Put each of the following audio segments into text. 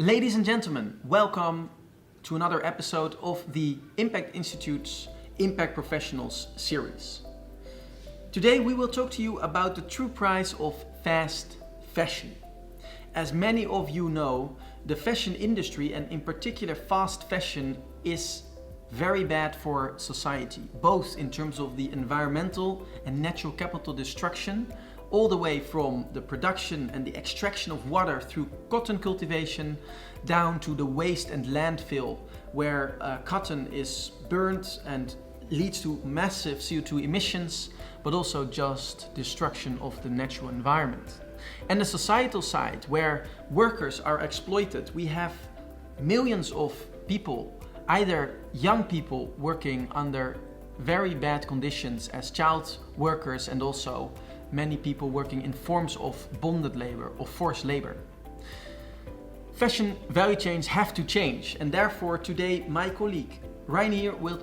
Ladies and gentlemen, welcome to another episode of the Impact Institute's Impact Professionals series. Today we will talk to you about the true price of fast fashion. As many of you know, the fashion industry, and in particular fast fashion, is very bad for society, both in terms of the environmental and natural capital destruction, all the way from the production and the extraction of water through cotton cultivation down to the waste and landfill where cotton is burnt and leads to massive CO2 emissions, but also just destruction of the natural environment. And the societal side, where workers are exploited, we have millions of people, either young people working under very bad conditions as child workers, and also many people working in forms of bonded labor or forced labor. Fashion value chains have to change, and therefore today my colleague Reinier will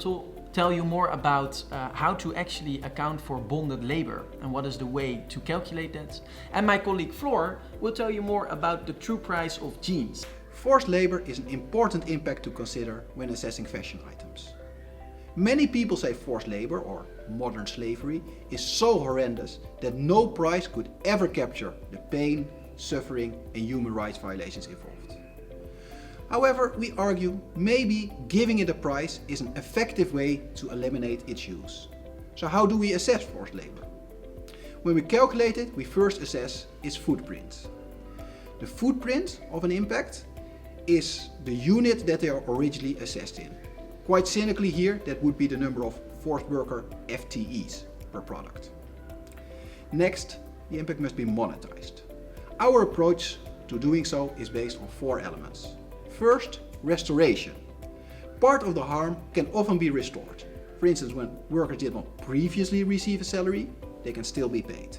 tell you more about how to actually account for bonded labor and what is the way to calculate that. And my colleague Floor will tell you more about the true price of jeans. Forced labor is an important impact to consider when assessing fashion items. Many people say forced labor, or modern slavery, is so horrendous that no price could ever capture the pain, suffering and human rights violations involved. However, we argue maybe giving it a price is an effective way to eliminate its use. So how do we assess forced labor? When we calculate it, we first assess its footprint. The footprint of an impact is the unit that they are originally assessed in. Quite cynically here, that would be the number of forced worker FTEs per product. Next, the impact must be monetized. Our approach to doing so is based on 4 elements. First, restoration. Part of the harm can often be restored. For instance, when workers did not previously receive a salary, they can still be paid.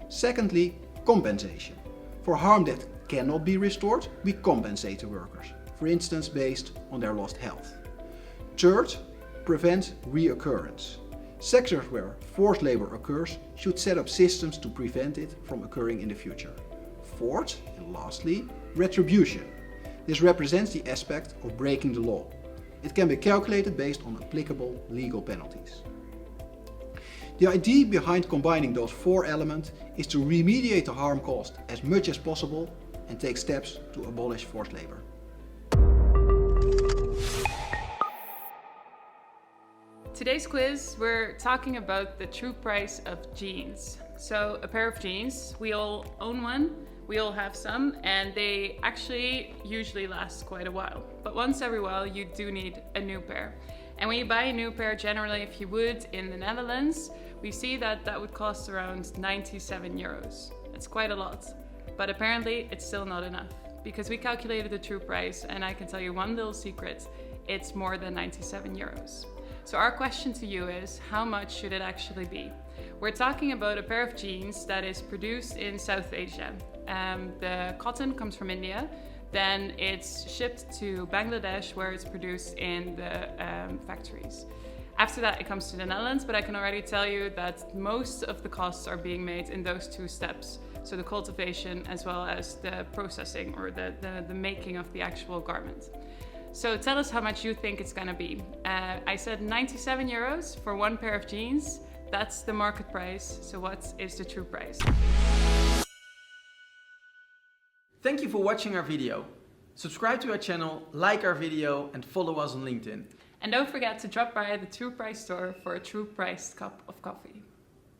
Secondly, compensation. For harm that cannot be restored, we compensate the workers, for instance based on their lost health. Third, prevent reoccurrence. Sectors where forced labor occurs should set up systems to prevent it from occurring in the future. Fourth, and lastly, retribution. This represents the aspect of breaking the law. It can be calculated based on applicable legal penalties. The idea behind combining those 4 elements is to remediate the harm caused as much as possible and take steps to abolish forced labor. Today's quiz, we're talking about the true price of jeans. So a pair of jeans, we all own one, we all have some, and they actually usually last quite a while. But once every while you do need a new pair. And when you buy a new pair, generally if you would in the Netherlands, we see that that would cost around 97 euros. It's quite a lot, but apparently it's still not enough because we calculated the true price, and I can tell you one little secret, it's more than 97 euros. So our question to you is, how much should it actually be? We're talking about a pair of jeans that is produced in South Asia. The cotton comes from India, then it's shipped to Bangladesh where it's produced in the factories. After that it comes to the Netherlands, but I can already tell you that most of the costs are being made in those 2 steps. So the cultivation as well as the processing or the making of the actual garment. So tell us how much you think it's gonna be. I said 97 euros for 1 pair of jeans. That's the market price. So what is the true price? Thank you for watching our video. Subscribe to our channel, like our video and follow us on LinkedIn. And don't forget to drop by the True Price store for a true priced cup of coffee.